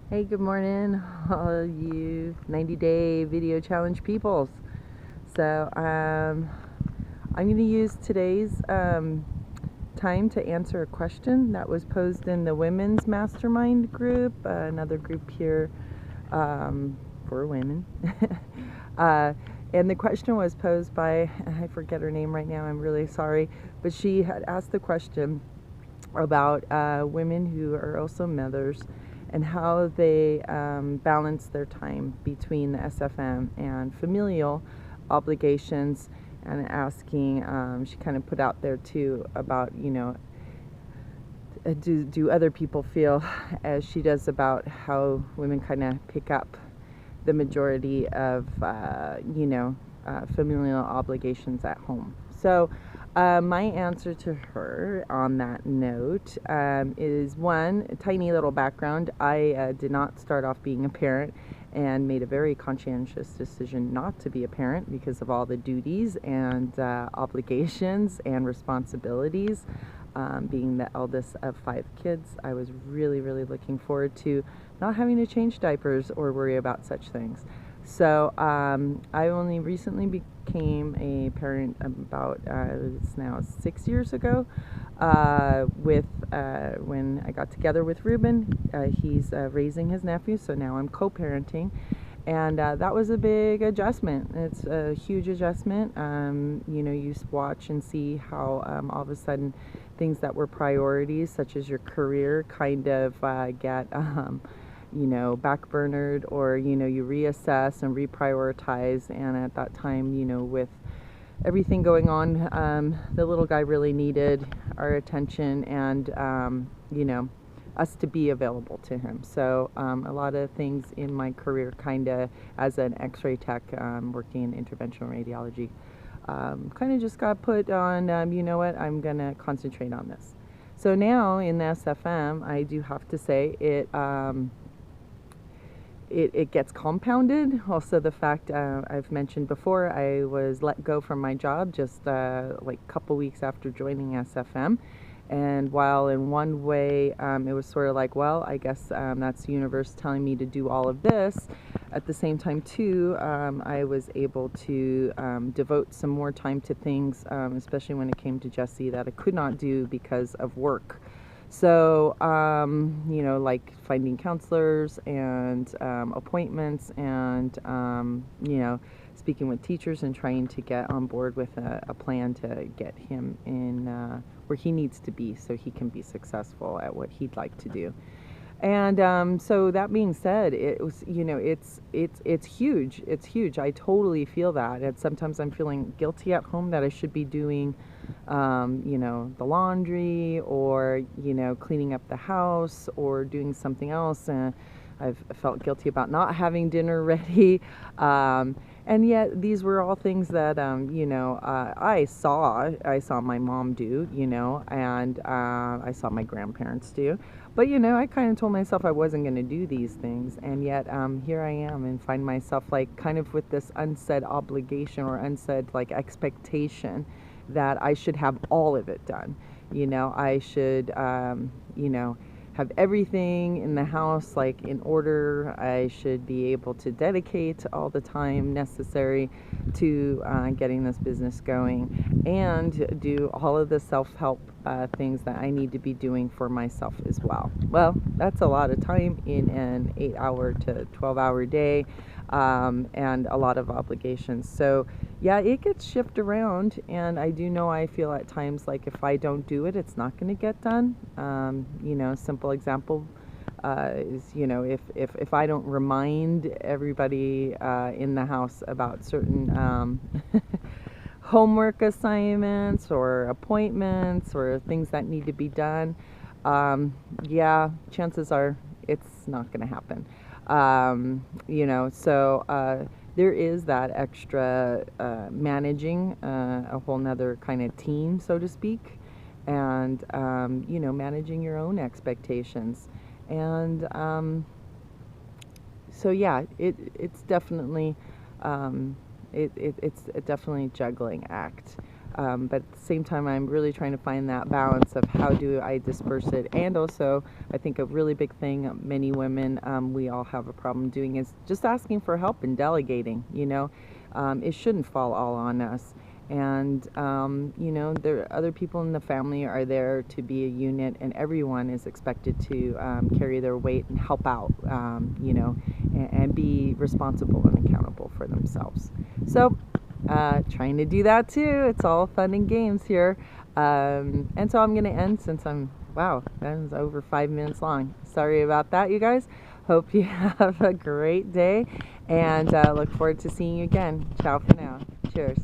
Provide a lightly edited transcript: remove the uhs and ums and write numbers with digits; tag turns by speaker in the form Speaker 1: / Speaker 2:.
Speaker 1: Hey, good morning, all you 90-day video challenge peoples. So, I'm going to use today's time to answer a question that was posed in the Women's Mastermind group, another group here for women. uh, and the question was posed by, I forget her name right now, I'm really sorry, but she had asked the question about women who are also mothers and how they balance their time between the SFM and familial obligations, and asking, she kind of put out there too about, do other people feel as she does about how women kind of pick up the majority of, familial obligations at home. So, my answer to her on that note is one, a tiny little background. I did not start off being a parent and made a very conscientious decision not to be a parent because of all the duties and obligations and responsibilities. Being the eldest of 5 kids, I was really, really looking forward to not having to change diapers or worry about such things. So I only recently became a parent about it's now 6 years ago. With when I got together with Ruben, he's raising his nephew, so now I'm co-parenting, and that was a big adjustment. It's a huge adjustment. You watch and see how all of a sudden things that were priorities, such as your career, kind of get backburnered, or you reassess and reprioritize. And at that time, with everything going on, the little guy really needed our attention, and us to be available to him. So a lot of things in my career, kind of as an x-ray tech, working in interventional radiology, kind of just got put on, you know what, I'm going to concentrate on this. So now in the SFM, I do have to say it gets compounded. Also, the fact I've mentioned before, I was let go from my job just like a couple weeks after joining SFM. And while in one way it was sort of like, well, I guess that's the universe telling me to do all of this, at the same time too, I was able to devote some more time to things, especially when it came to Jesse, that I could not do because of work. So, like finding counselors and appointments, and, speaking with teachers and trying to get on board with a plan to get him in where he needs to be so he can be successful at what he'd like to do. And so that being said, it was, it's huge. It's huge. I totally feel that. And sometimes I'm feeling guilty at home that I should be doing, the laundry, or, cleaning up the house, or doing something else. I've felt guilty about not having dinner ready. And yet these were all things that, I saw my mom do, and I saw my grandparents do. But, I kind of told myself I wasn't going to do these things. And yet here I am, and find myself like kind of with this unsaid obligation, or unsaid like expectation, that I should have all of it done. I should, have everything in the house like in order. I should be able to dedicate all the time necessary to getting this business going, and do all of the self-help things that I need to be doing for myself as well. Well, that's a lot of time in an 8-hour to 12-hour day, and a lot of obligations. So yeah, it gets shifted around, and I do know, I feel at times like if I don't do it, it's not going to get done. Simple example is, if I don't remind everybody in the house about certain homework assignments or appointments or things that need to be done, yeah, chances are it's not going to happen. So there is that extra managing a whole nother kind of team, so to speak, and managing your own expectations. And so yeah, it's definitely it's definitely a juggling act. But at the same time, I'm really trying to find that balance of how do I disperse it. And also, I think a really big thing many women, we all have a problem doing is just asking for help and delegating. It shouldn't fall all on us. And there other people in the family are there to be a unit, and everyone is expected to carry their weight and help out, and be responsible and accountable for themselves. So trying to do that too. It's all fun and games here. And so I'm going to end since wow, that was over 5 minutes long. Sorry about that, you guys. Hope you have a great day, and look forward to seeing you again. Ciao for now. Cheers.